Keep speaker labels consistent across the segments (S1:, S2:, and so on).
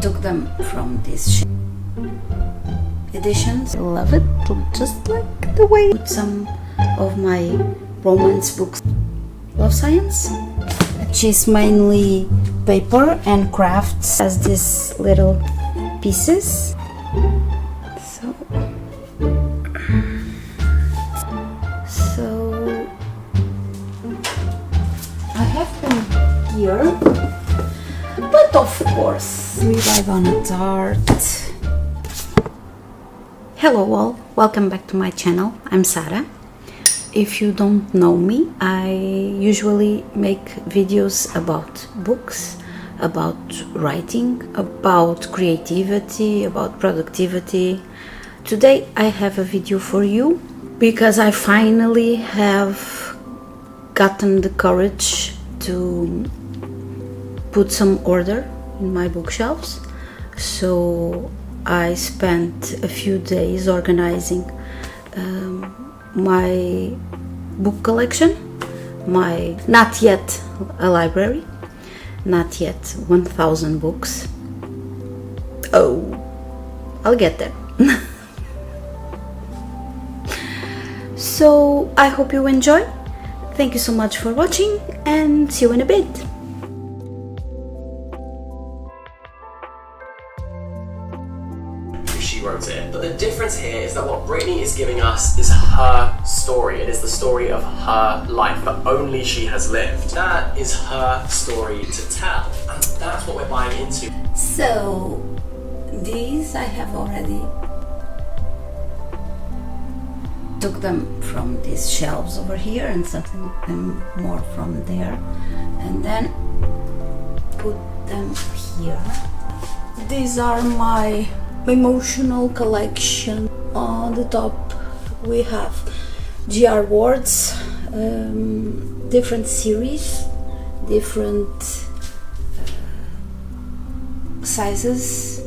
S1: took them from these editions. I love it, just like the way I put some of my romance books. Love science. She's mainly paper and crafts as these little pieces. So I have them here, but of course we dive on a tart. Hello all, welcome back to my channel. I'm Sara. If you don't know me, I usually make videos about books, about writing, about creativity, about productivity. Today I have a video for you because I finally have gotten the courage to put some order in my bookshelves. So I spent a few days organizing my book collection, my not yet a library, not yet 1000 books. Oh, I'll get there. So I hope you enjoy. Thank you so much for watching and see you in a bit.
S2: She wrote it, but the difference here is that what Brittany is giving us is her story. It is the story of her life that only she has lived. That is her story to tell, and that's what we're buying into.
S1: So these I have already took them from these shelves over here and something them more from there, and then put them here. These are my emotional collection. On the top we have GR words, different series, different sizes,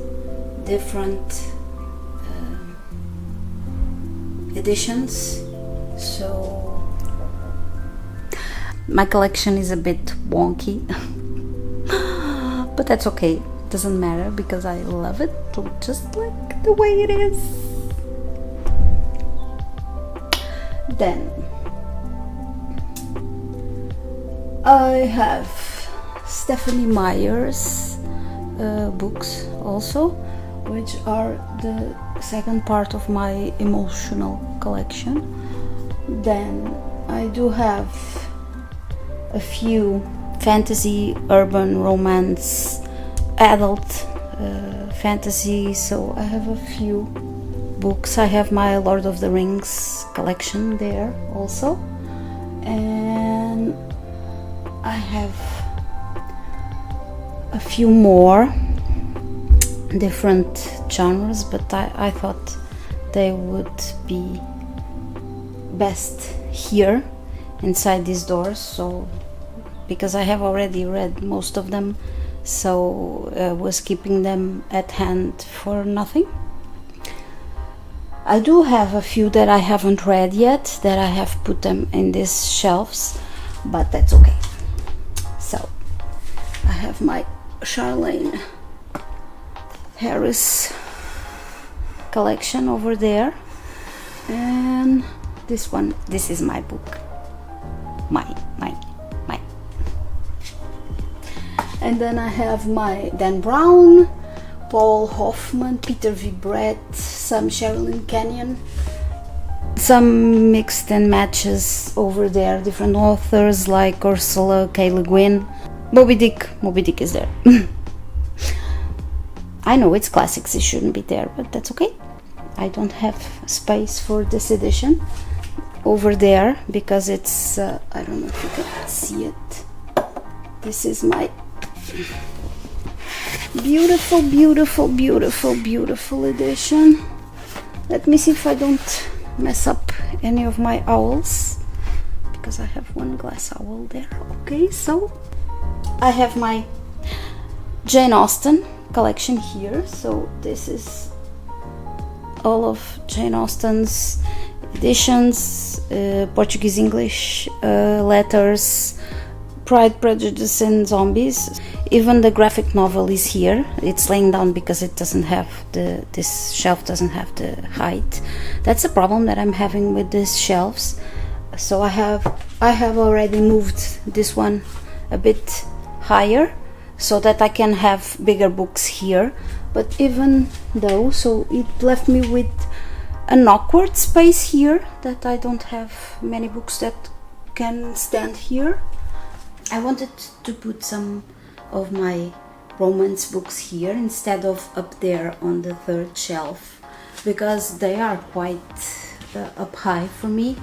S1: different editions. So my collection is a bit wonky, but that's okay. Doesn't matter because I love it just like the way it is. Then I have Stephanie Meyer's books also, which are the second part of my emotional collection. Then I do have a few fantasy, urban romance, adult fantasy, so I have a few books. I have my Lord of the Rings collection there also, and I have a few more different genres, but I thought they would be best here inside these doors, so because I have already read most of them, so I was keeping them at hand for nothing. I do have a few that I haven't read yet, that I have put them in these shelves, but that's okay. So I have my Charlene Harris collection over there, and this one, this is my book, mine. And then I have my Dan Brown, Paul Hoffman, Peter V. Brett, some Sherilyn Kenyon, some mixed and matches over there, different authors like Ursula K. Le Guin. Moby Dick is there. I know it's classics, it shouldn't be there, but that's okay. I don't have space for this edition over there because it's I don't know if you can see it. This is my beautiful edition. Let me see if I don't mess up any of my owls, because I have one glass owl there. Okay, so I have my Jane Austen collection here. So this is all of Jane Austen's editions, Portuguese, English, letters, Pride, Prejudice and Zombies. Even the graphic novel is here. It's laying down because it doesn't have this shelf doesn't have the height. That's a problem that I'm having with these shelves. So I have already moved this one a bit higher so that I can have bigger books here. But even though, so it left me with an awkward space here that I don't have many books that can stand here. I wanted to put some of my romance books here instead of up there on the third shelf because they are quite up high for me.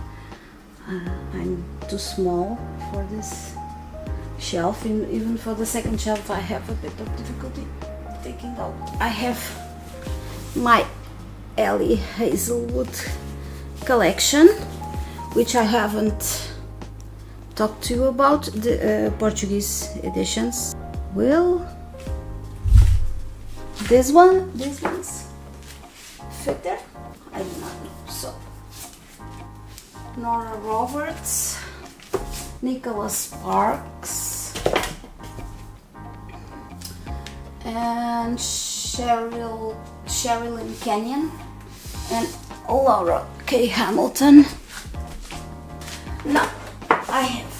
S1: I'm too small for this shelf. Even for the second shelf I have a bit of difficulty taking out. I have my Ellie Hazelwood collection, which I haven't talked to you about, the Portuguese editions. Will these ones fit there? I do not know. So Nora Roberts, Nicholas Sparks, and Sherilyn Kenyon, and Laura K. Hamilton. Now I have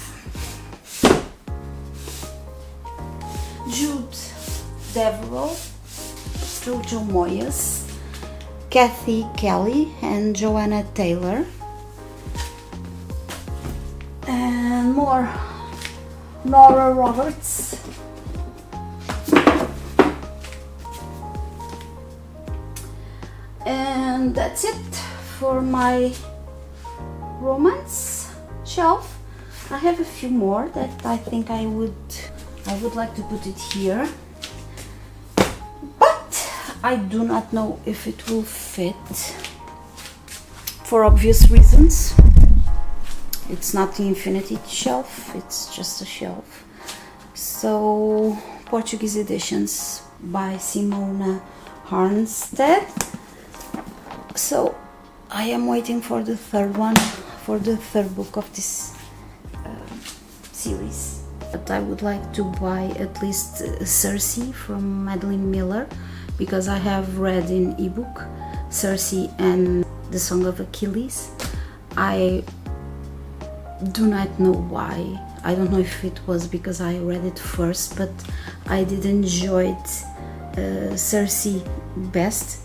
S1: Jude Deverell, Jojo Moyes, Kathy Kelly and Joanna Taylor, and more Nora Roberts, and that's it for my romance shelf. I have a few more that I think I would like to put it here, but I do not know if it will fit for obvious reasons. It's not the infinity shelf, it's just a shelf. So Portuguese editions by Simona Harnstead. So I am waiting for the third one, for the third book of this series. But I would like to buy at least Circe from Madeline Miller, because I have read in ebook Circe and the Song of Achilles. I do not know why. I don't know if it was because I read it first, but I did enjoy Circe best.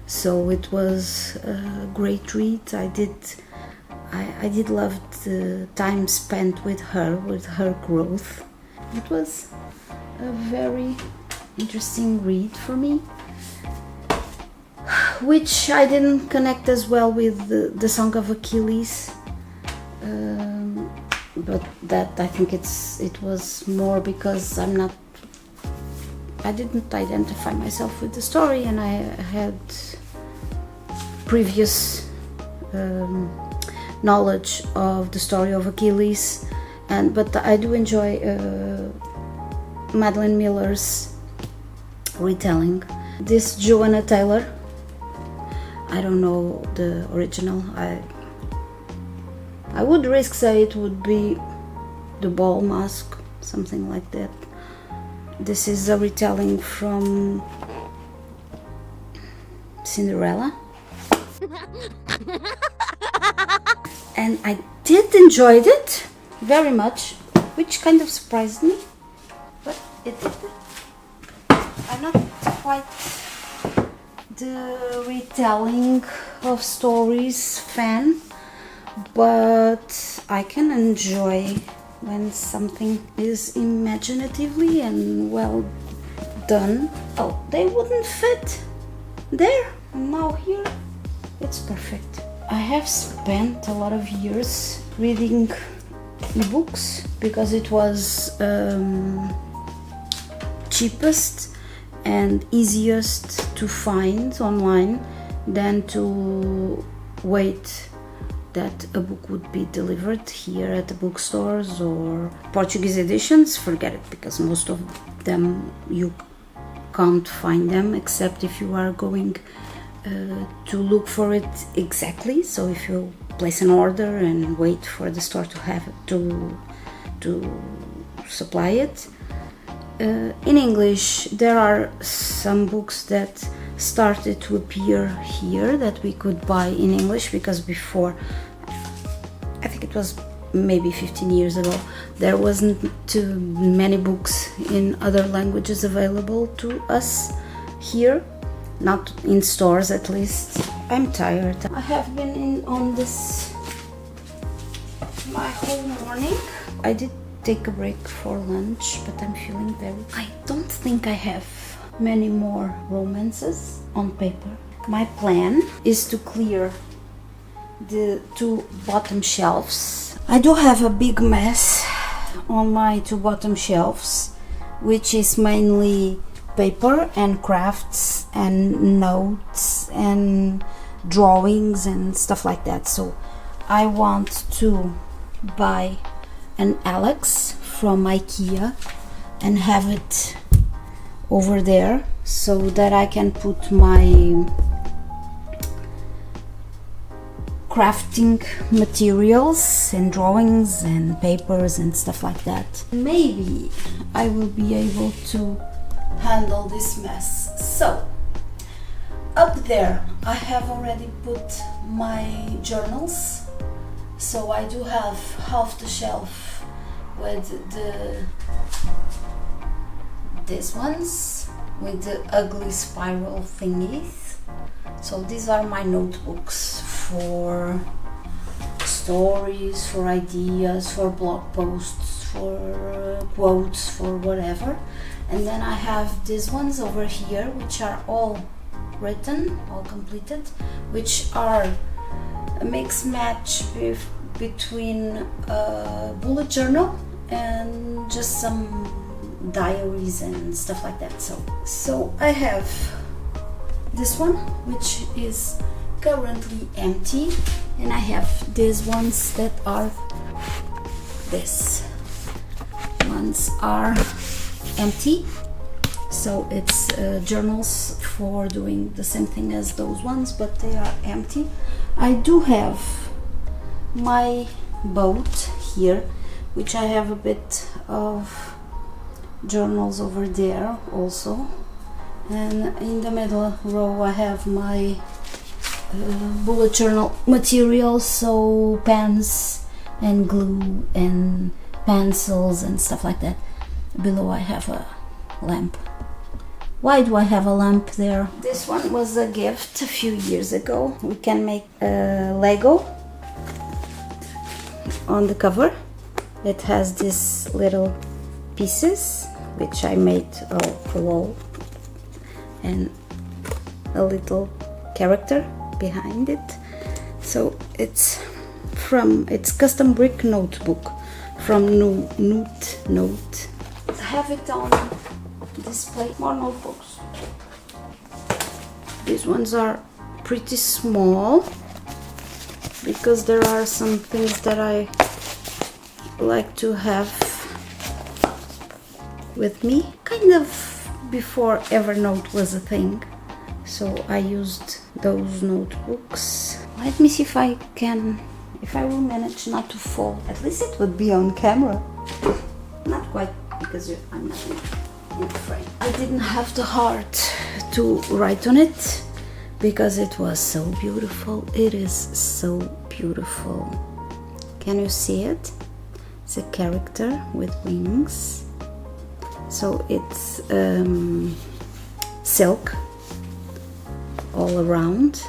S1: So it was a great read. I did love the time spent with her growth. It was a very interesting read for me, which I didn't connect as well with the Song of Achilles, but that I think it was more because I didn't identify myself with the story, and I had previous knowledge of the story of Achilles, but I do enjoy Madeline Miller's retelling. This Joanna Taylor, I don't know the original. I would risk say it would be The Ball Mask, something like that. This is a retelling from Cinderella. And I did enjoy it very much, which kind of surprised me, but it did. I'm not quite the retelling of stories fan, but I can enjoy when something is imaginatively and well done. Oh, they wouldn't fit there, now here it's perfect. I have spent a lot of years reading ebooks because it was cheapest and easiest to find online than to wait that a book would be delivered here at the bookstores. Or Portuguese editions, forget it, because most of them you can't find them except if you are going to look for it exactly. So if you place an order and wait for the store to have it, to supply it. In English, there are some books that started to appear here that we could buy in English, because before, I think it was maybe 15 years ago, there wasn't too many books in other languages available to us here, not in stores at least. I'm tired. I have been on this my whole morning. I did take a break for lunch, but I'm feeling I don't think I have many more romances on paper. My plan is to clear the 2 bottom shelves. I do have a big mess on my 2 bottom shelves, which is mainly paper and crafts and notes and drawings and stuff like that. So I want to buy an Alex from IKEA and have it over there so that I can put my crafting materials and drawings and papers and stuff like that. Maybe I will be able to handle this mess. So up there I have already put my journals. So I do have half the shelf with these ones with the ugly spiral thingies. So these are my notebooks for stories, for ideas, for blog posts, for quotes, for whatever. And then I have these ones over here, which are all written, all completed, which are a mix match between a bullet journal and just some diaries and stuff like that. So I have this one, which is currently empty, and I have these ones that are empty. So it's journals for doing the same thing as those ones, but they are empty. I do have my boat here, which I have a bit of journals over there also, and in the middle row I have my bullet journal material, so pens and glue and pencils and stuff like that. Below I have a lamp. Why do I have a lamp there? This one was a gift a few years ago. We can make a Lego on the cover. It has these little pieces which I made a wall and a little character behind it. So it's custom brick notebook from Note. I have it on display. More notebooks. These ones are pretty small because there are some things that I like to have with me, kind of before Evernote was a thing. So I used those notebooks. Let me see if I will manage not to fall. At least it would be on camera. Not quite, because I'm not in the frame. I didn't have the heart to write on it because it was so beautiful. It is so beautiful. Can you see it? It's a character with wings. So it's silk all around.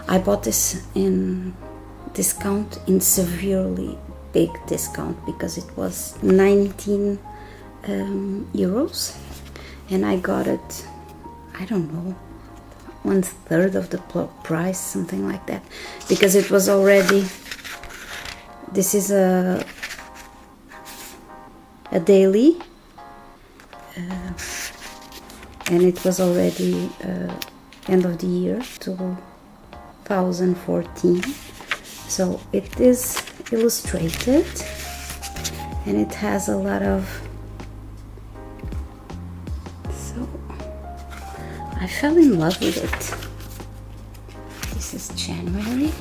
S1: I bought this in discount, in severely big discount, because it was 19 euros, and I got it, I don't know, 1/3 of the price, something like that, because it was already, this is a daily, and it was already end of the year 2014. So it is illustrated and it has a lot of, so I fell in love with it. This is January,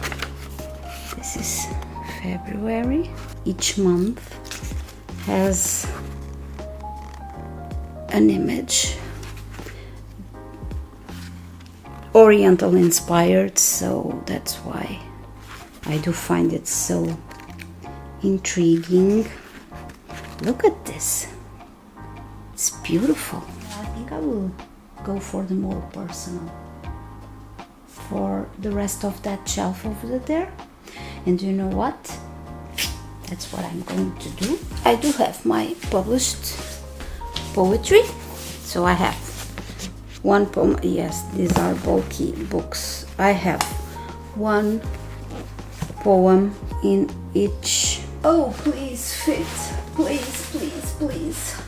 S1: this is February. Each month has an image, Oriental inspired, so that's why I do find it so intriguing. Look at this, it's beautiful. I think I will go for the more personal for the rest of that shelf over there. And you know what? That's what I'm going to do. I do have my published poetry, so I have one poem. Yes, these are bulky books. I have one poem in each. Oh, please fit, please, please, please.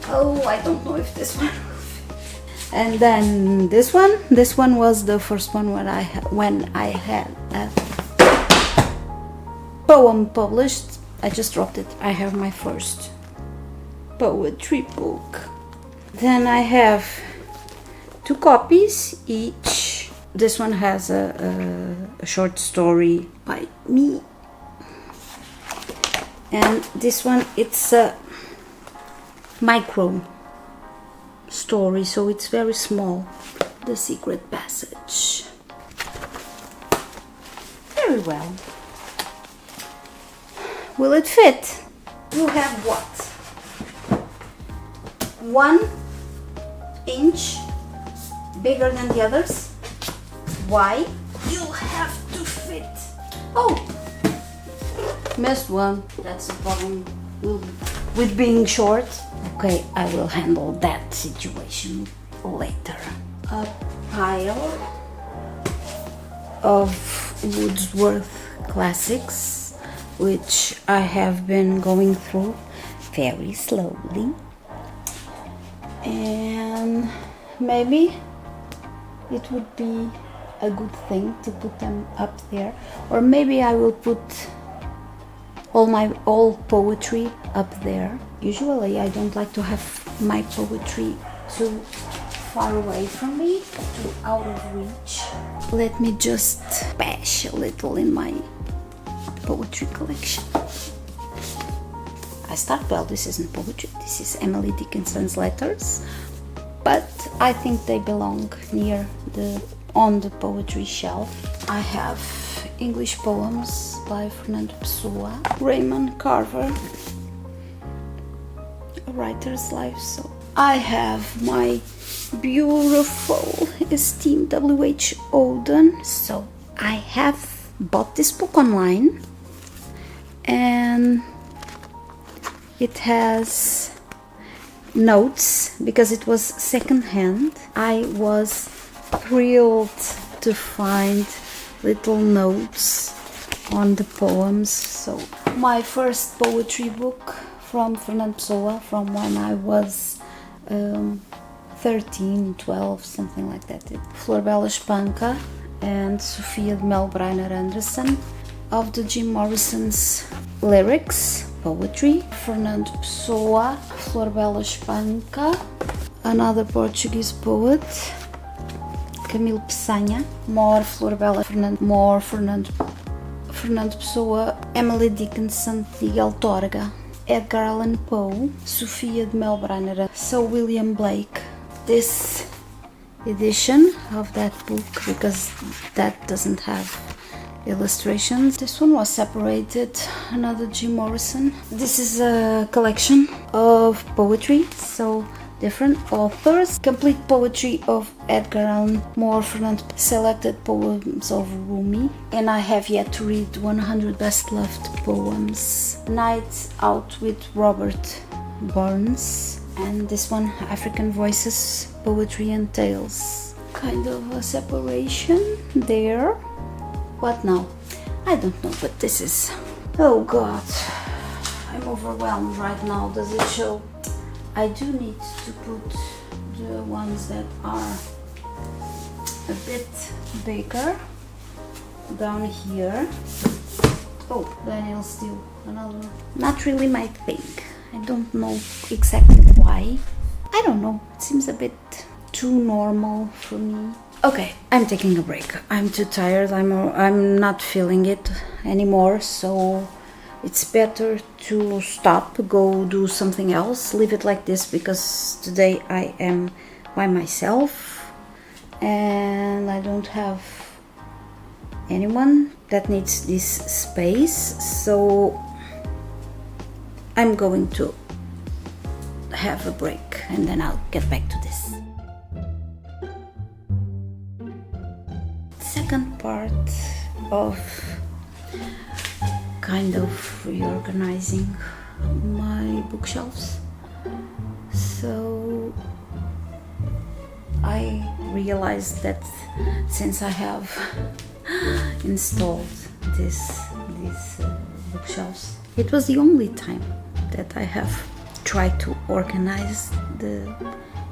S1: Oh, I don't know if this one will fit. And then this one was the first one when I had a poem published. I just dropped it. I have my first poetry book. Then I have 2 copies each. This one has a short story by me, and this one, it's a micro story, so it's very small. The Secret Passage. Very well. Will it fit? You have what? 1 inch bigger than the others. Why? You have to fit. Oh, missed one. That's the problem with being short. Okay, I will handle that situation later. A pile of Wordsworth classics, which I have been going through very slowly, and maybe it would be a good thing to put them up there, or maybe I will put all poetry up there. Usually I don't like to have my poetry too far away from me, too out of reach. Let me just bash a little in my poetry collection. I start, well, this isn't poetry, this is Emily Dickinson's letters, but I think they belong near on the poetry shelf. I have English poems by Fernando Pessoa, Raymond Carver, A Writer's Life. So I have my beautiful esteemed W.H. Auden. So I have bought this book online, and it has notes because it was second-hand. I was thrilled to find little notes on the poems. So my first poetry book from Fernando Pessoa, from when I was 13, 12, something like that. Florbela Espanca and Sofia de Melbreiner Anderson. Of the Jim Morrison's lyrics, poetry, Fernando Pessoa, Florbela Espanca, another Portuguese poet, Camilo Peçanha, more Florbela, more Fernando Pessoa, Emily Dickinson, Miguel Torga, Edgar Allan Poe, Sofia de Melbreiner, so William Blake. This edition of that book, because that doesn't have illustrations. This one was separated, another Jim Morrison. This is a collection of poetry, so different authors. Complete poetry of Edgar Allan Poe, Fernando, selected poems of Rumi, and I have yet to read 100 Best Loved Poems. Nights Out with Robert Burns, and this one, African Voices, Poetry and Tales. Kind of a separation there. What now? I don't know, but this is... Oh God, I'm overwhelmed right now. Does it show? I do need to put the ones that are a bit bigger down here. Oh, Daniel Steele, another. Not really my thing. I don't know exactly why. I don't know, it seems a bit too normal for me. Okay, I'm taking a break. I'm too tired. I'm not feeling it anymore, so it's better to stop, go do something else, leave it like this, because today I am by myself and I don't have anyone that needs this space, so I'm going to have a break and then I'll get back to this. Second part of kind of reorganizing my bookshelves. So I realized that since I have installed these bookshelves, it was the only time that I have tried to organize the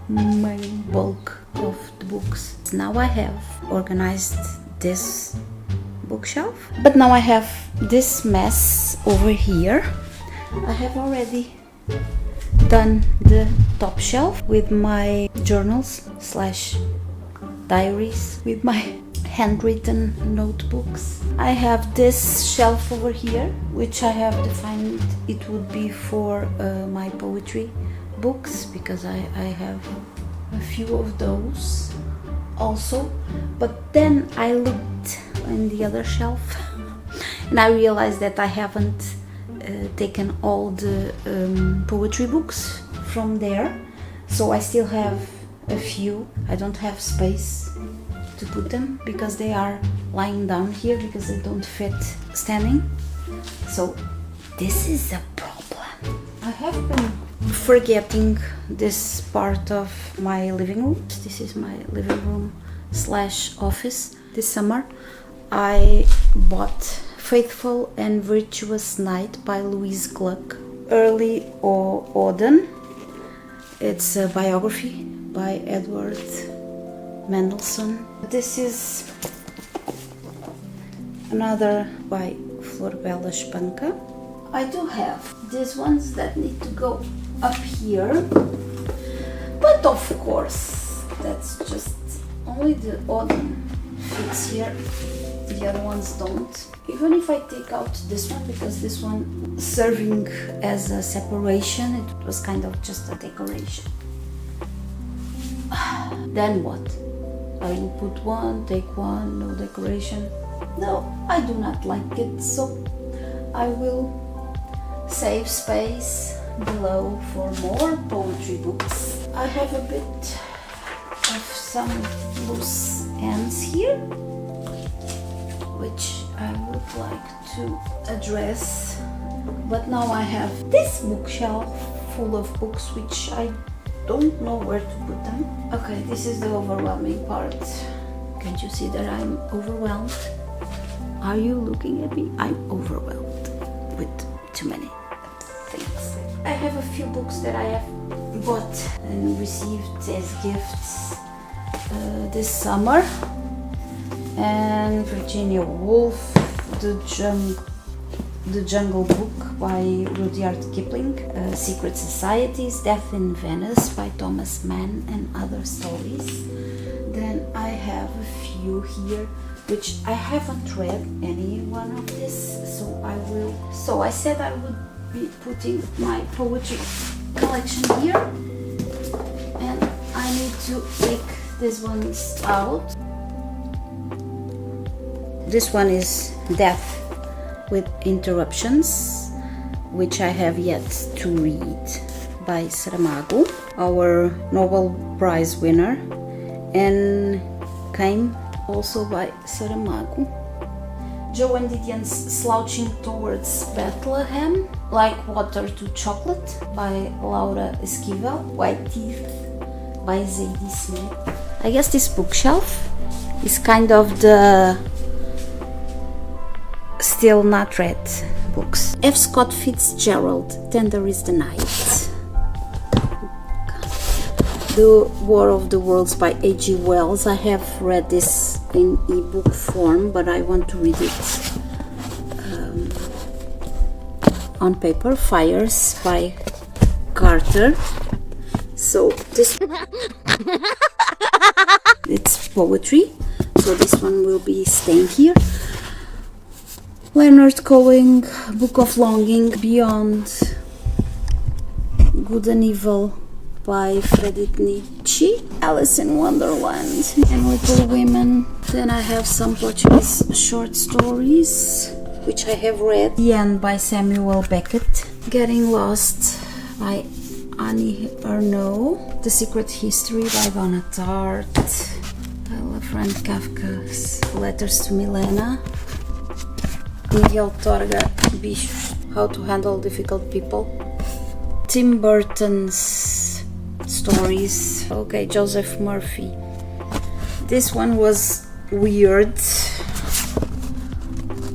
S1: main bulk of the books. Now I have organized this bookshelf, but now I have this mess over here. I have already done the top shelf with my journals / diaries, with my handwritten notebooks. I have this shelf over here, which I have defined it would be for my poetry books, because I have a few of those also. But then I looked in the other shelf and I realized that I haven't taken all the poetry books from there, so I still have a few. I don't have space to put them because they are lying down here because they don't fit standing. So this is a problem. I have been forgetting this part of my living room. This is my living room / office. This summer I bought Faithful and Virtuous Night by Louise Gluck. Early Autumn. It's a biography by Edward Mendelssohn. This is another by Florbela Espanca. I do have these ones that need to go up here, but of course that's just only the autumn fits here, the other ones don't. Even if I take out this one, because this one serving as a separation, it was kind of just a decoration. Then what? I will put one, take one, no decoration. No, I do not like it, so I will save space below for more poetry books. I have a bit of some loose ends here, which I would like to address. But now I have this bookshelf full of books which I don't know where to put them. Okay, this is the overwhelming part. Can't you see that I'm overwhelmed? Are you looking at me? I'm overwhelmed with too many things. I have a few books that I have bought and received as gifts this summer. And Virginia Woolf, The Jungle Book by Rudyard Kipling, Secret Societies, Death in Venice by Thomas Mann, and Other Stories. Then I have a few here which I haven't read any one of this, so I will. So I said I would be putting my poetry collection here, and I need to take these ones out. This one is Death with Interruptions, which I have yet to read, by Saramago, our Nobel Prize winner, and Came, also by Saramago. Joe and Didion's Slouching Towards Bethlehem, Like Water to Chocolate, by Laura Esquivel, White Teeth, by Zadie Smith. I guess this bookshelf is kind of the still not read books. F. Scott Fitzgerald, Tender is the Night. The War of the Worlds by A.G. Wells. I have read this in ebook form, but I want to read it on paper. Fires by Carter. So this it's poetry, so this one will be staying here. Leonard Cohen, Book of Longing, Beyond Good and Evil by Friedrich Nietzsche, Alice in Wonderland, and Little Women. Then I have some Portuguese short stories, which I have read. The End by Samuel Beckett, Getting Lost by Annie Ernaux, The Secret History by Donna Tartt. I love Frank Kafka's Letters to Milena. Miguel Torga, Bichos, How to Handle Difficult People. Tim Burton's stories. Okay, Joseph Murphy. This one was weird.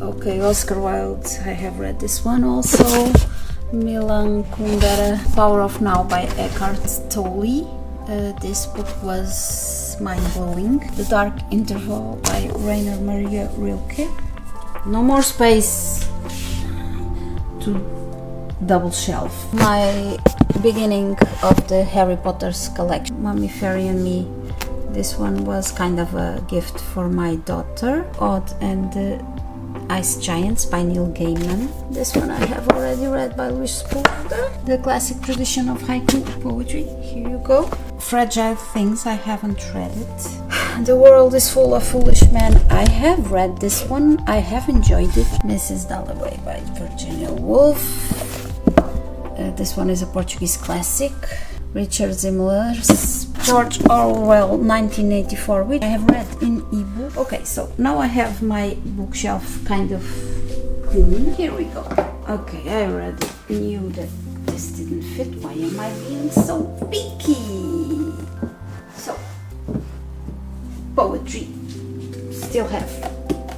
S1: Okay, Oscar Wilde. I have read this one also. Milan Kundera, Power of Now by Eckhart Tolle. This book was mind-blowing. The Dark Interval by Rainer Maria Rilke. No More Space to double shelf. My beginning of the Harry Potter's collection. Mummy Fairy and Me. This one was kind of a gift for my daughter. Odd and the Ice Giants by Neil Gaiman. This one I have already read by Luis Sepulveda. The Classic Tradition of Haiku Poetry. Here you go. Fragile Things, I haven't read it. The World is Full of Foolish Men. I have read this one. I have enjoyed it. Mrs. Dalloway by Virginia Woolf. This one is a Portuguese classic. Richard Zimmler's George Orwell 1984, which I have read in ebook. Okay, so now I have my bookshelf kind of clean. Here we go. Okay, I already knew that this didn't fit. Why am I being so picky? So, poetry. Still have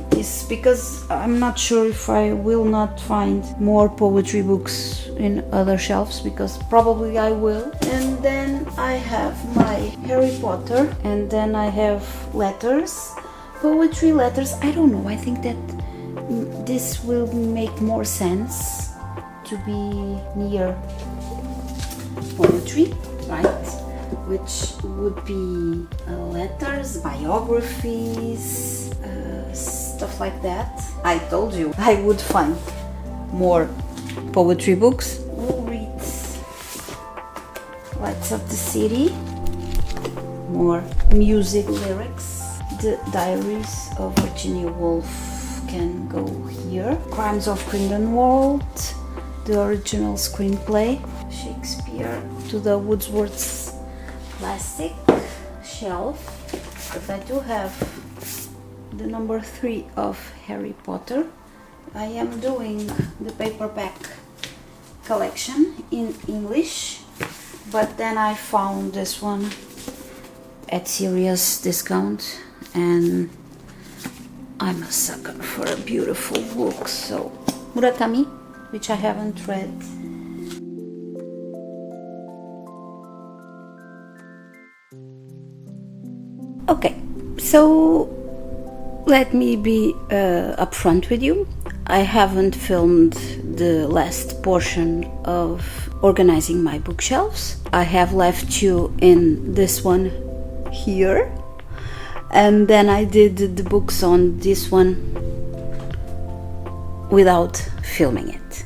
S1: this because I'm not sure if I will not find more poetry books in other shelves, because probably I will. And then I have my Harry Potter, and then I have letters, poetry letters. I don't know, I think that this will make more sense to be near poetry, right? Which would be letters, biographies, stuff like that. I told you I would find more poetry books. We'll read Lights of the City, more music lyrics. The Diaries of Virginia Woolf can go here. Crimes of Grindelwald, the original screenplay. Shakespeare, to the Wordsworth's classic shelf. But I do have the number 3 of Harry Potter. I am doing the paperback collection in English, but then I found this one at serious discount, and I'm a sucker for a beautiful book. So Murakami, which I haven't read. Okay, so let me be upfront with you. I haven't filmed the last portion of organizing my bookshelves. I have left you in this one here, and then I did the books on this one without filming it.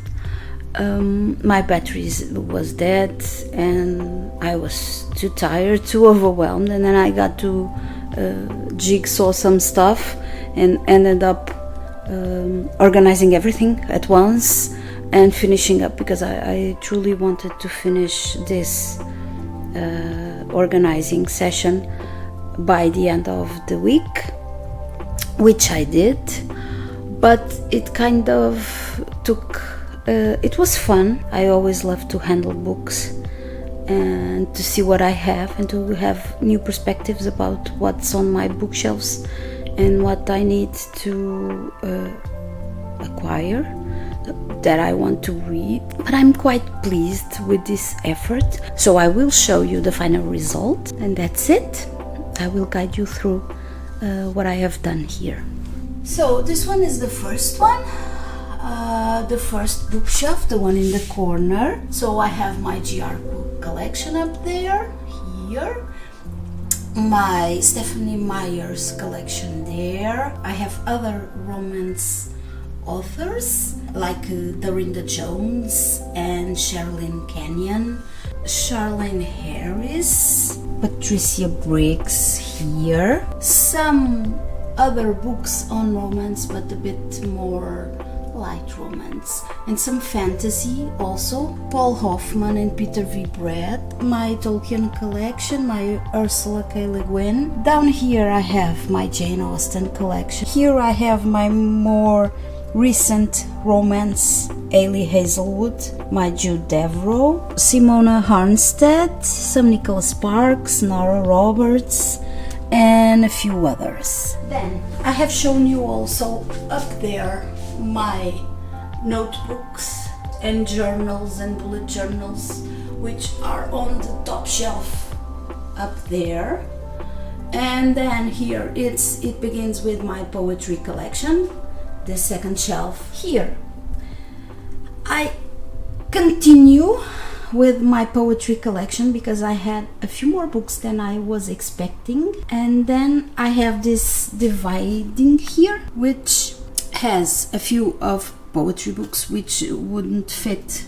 S1: My battery was dead, and I was too tired, too overwhelmed, and then I got to jigsaw some stuff and ended up organizing everything at once and finishing up, because I truly wanted to finish this organizing session by the end of the week, which I did. But it kind of took it was fun. I always love to handle books and to see what I have, and to have new perspectives about what's on my bookshelves and what I need to acquire, that I want to read. But I'm quite pleased with this effort, so I will show you the final result, and that's it. I will guide you through what I have done here. So this one is the first one, the first bookshelf, the one in the corner. So I have my GR book collection up there, here. My Stephanie Meyer's collection there. I have other romance authors like Dorinda Jones and Sherilyn Kenyon, Charlene Harris, Patricia Briggs here, some other books on romance but a bit more light romance, and some fantasy also, Paul Hoffman and Peter V. Brett, my Tolkien collection, my Ursula K. Le Guin. Down here I have my Jane Austen collection. Here I have my more recent romance, Ailey Hazelwood, my Jude Deveraux, Simona Harnstead, some Nicholas Sparks, Nora Roberts, and a few others. Then I have shown you also up there my notebooks and journals and bullet journals, which are on the top shelf up there. And then here it begins with my poetry collection, the second shelf here. I continue with my poetry collection because I had a few more books than I was expecting, and then I have this dividing here which has a few of poetry books which wouldn't fit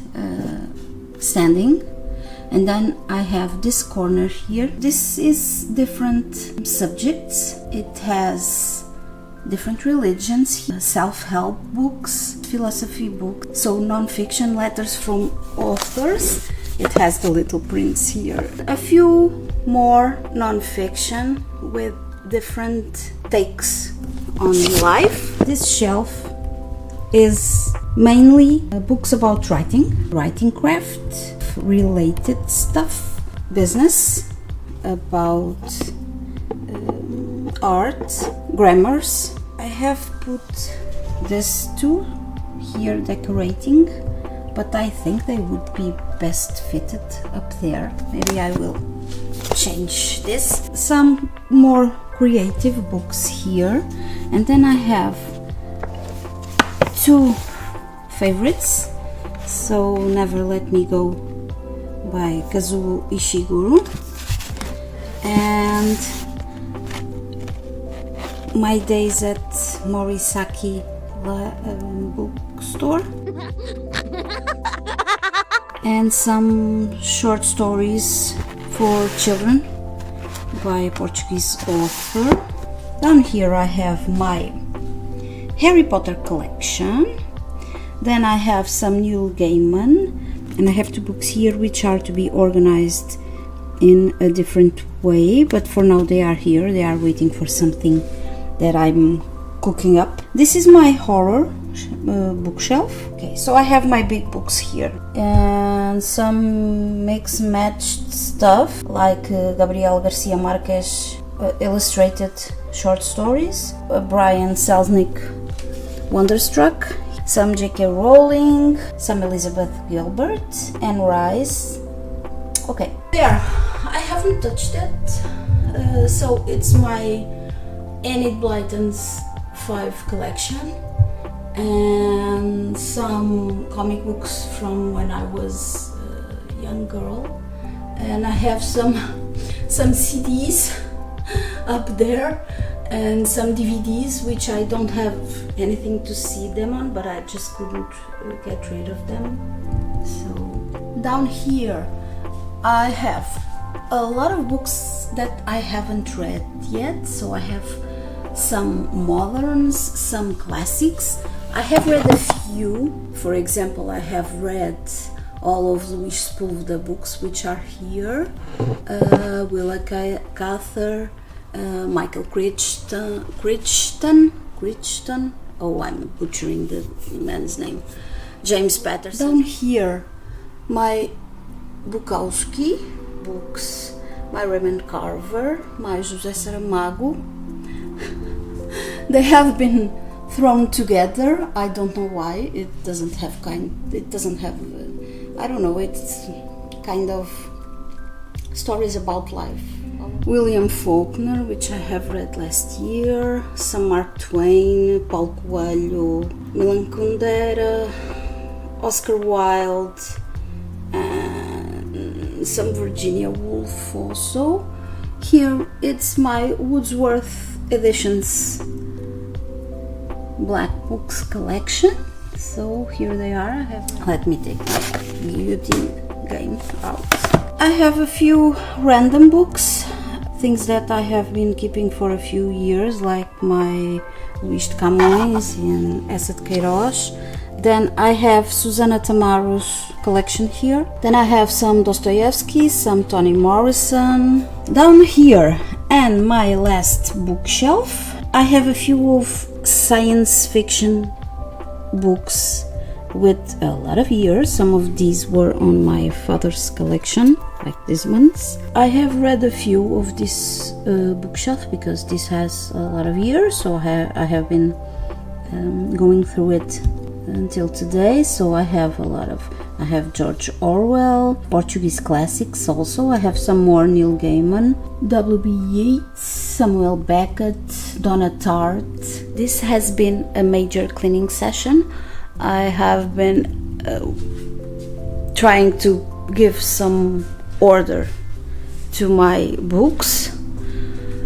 S1: standing, and then I have this corner here. This is different subjects. It has different religions, self-help books, philosophy books, so non-fiction, letters from authors. It has The Little Prince here. A few more non-fiction with different takes on life. This shelf is mainly books about writing craft, related stuff, business, about art, grammars. I have put these two here decorating, but I think they would be best fitted up there. Maybe I will change this. Some more creative books here, and then I have two favorites. So Never Let Me Go by Kazuo Ishiguro and My Days at Morisaki bookstore, and some short stories for children by a Portuguese author. Down here I have my Harry Potter collection. Then I have some Neil Gaiman, and I have two books here which are to be organized in a different way, but for now they are here. They are waiting for something that I'm cooking up. This is my horror bookshelf. Okay, so I have my big books here and some mixed matched stuff like Gabriel Garcia Marquez illustrated short stories, Brian Selznick Wonderstruck, some J.K. Rowling, some Elizabeth Gilbert, Anne Rice. Okay, there, I haven't touched it. So it's my Enid Blyton's 5 collection and some comic books from when I was a young girl, and I have some CDs up there and some DVDs which I don't have anything to see them on, but I just couldn't get rid of them. So down here I have a lot of books that I haven't read yet. So I have some moderns, some classics. I have read a few. For example, I have read all of Luís Sepúlveda books which are here, Willa Cather, Michael Crichton, oh, I'm butchering the man's name, James Patterson. Down here, my Bukowski books, my Raymond Carver, my José Saramago. They have been thrown together. I don't know why. It doesn't have I don't know, it's kind of stories about life. William Faulkner, which I have read last year, some Mark Twain, Paulo Coelho, Milan Kundera, Oscar Wilde, and some Virginia Woolf also. Here it's my Wordsworth editions black books collection. So here they are. Let me take my beauty game out. I have a few random books, things that I have been keeping for a few years, like my Luís de Camões and Essa de Queiroz. Then I have Susana Tamaro's collection here. Then I have some Dostoevsky, some Toni Morrison. Down here, and my last bookshelf, I have a few of science fiction books with a lot of years. Some of these were on my father's collection, like these ones. I have read a few of this bookshelf because this has a lot of years, so I have been going through it until today. So I have I have George Orwell, Portuguese classics also. I have some more Neil Gaiman, W.B. Yeats, Samuel Beckett, Donna Tartt. This has been a major cleaning session. I have been trying to give some order to my books.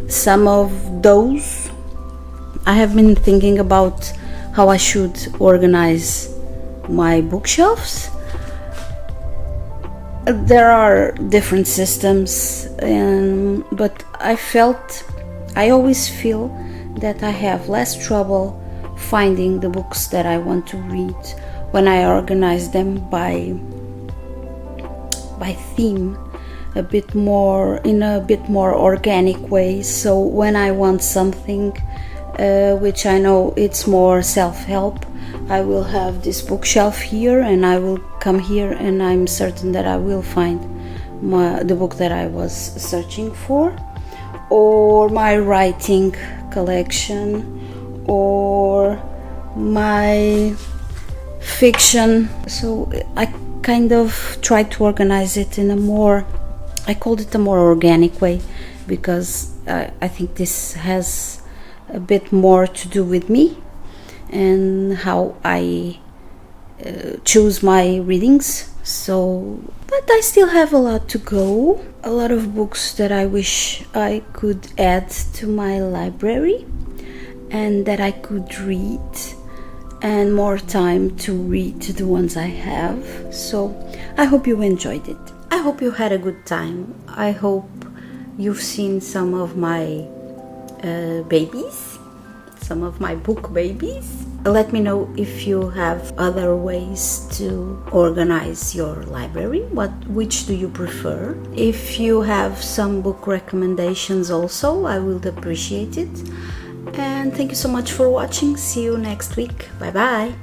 S1: Some of those I have been thinking about how I should organize my bookshelves. There are different systems, but I always feel that I have less trouble finding the books that I want to read when I organize them by theme, in a bit more organic way. So when I want something which I know it's more self-help, I will have this bookshelf here, and I will come here, and I'm certain that I will find the book that I was searching for, or my writing collection, or my fiction. So I kind of try to organize it in I called it a more organic way, because I think this has a bit more to do with me and how I choose my readings. So, but I still have a lot to go, a lot of books that I wish I could add to my library and that I could read, and more time to read the ones I have. So I hope you enjoyed it. I hope you had a good time. I hope you've seen some of my babies, some of my book babies. Let me know if you have other ways to organize your library. Which do you prefer? If you have some book recommendations also, I will appreciate it. And thank you so much for watching. See you next week. Bye bye.